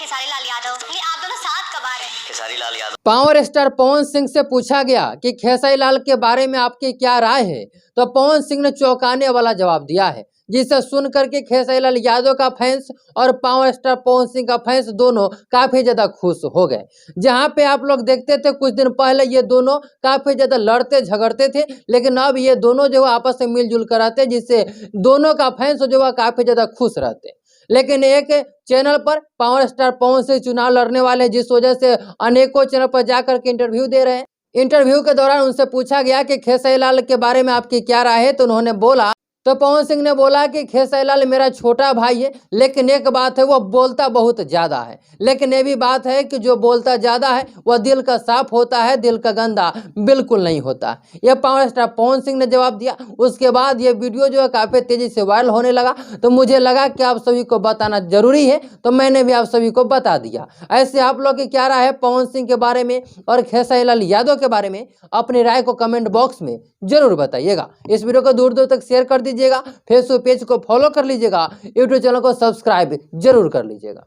खेसारी लाल यादव, ये आप दोनों साथ कब आ रहे हैं? खेसारी लाल यादव। पावर स्टार पवन सिंह से पूछा गया कि खेसारी लाल के बारे में आपकी क्या राय है, तो पवन सिंह ने चौंकाने वाला जवाब दिया है, जिसे सुन करके खेसारी लाल यादव का फैंस और पावर स्टार पवन सिंह का फैंस दोनों काफी ज्यादा खुश हो गए। जहां पे आप लोग देखते थे कुछ दिन पहले ये दोनों काफी ज्यादा लड़ते झगड़ते थे, लेकिन अब ये दोनों जो है आपस में मिलजुल कर रहते, जिससे दोनों का फैंस जो है काफी ज्यादा खुश रहते। लेकिन एक चैनल पर पावर स्टार पवन सिंह चुनाव लड़ने वाले, जिस वजह से अनेकों चैनल पर जाकर के इंटरव्यू दे रहे हैं। इंटरव्यू के दौरान उनसे पूछा गया कि खेसारी लाल के बारे में आपकी क्या राय है, तो उन्होंने बोला, तो पवन सिंह ने बोला कि खेसारी लाल मेरा छोटा भाई है, लेकिन एक बात है, वो बोलता बहुत ज्यादा है। लेकिन ये भी बात है कि जो बोलता ज्यादा है वह दिल का साफ होता है, दिल का गंदा बिल्कुल नहीं होता। यह पावर स्टार पवन सिंह ने जवाब दिया। उसके बाद ये वीडियो जो है काफी तेजी से वायरल होने लगा, तो मुझे लगा कि आप सभी को बताना जरूरी है, तो मैंने भी आप सभी को बता दिया। ऐसे आप लोग की क्या राय है पवन सिंह के बारे में और खेसारी लाल यादव के बारे में, अपनी राय को कमेंट बॉक्स में जरूर बताइएगा। इस वीडियो को दूर दूर तक शेयर कर दीजिएगा, फेसबुक पेज को फॉलो कर लीजिएगा, यूट्यूब चैनल को सब्सक्राइब जरूर कर लीजिएगा।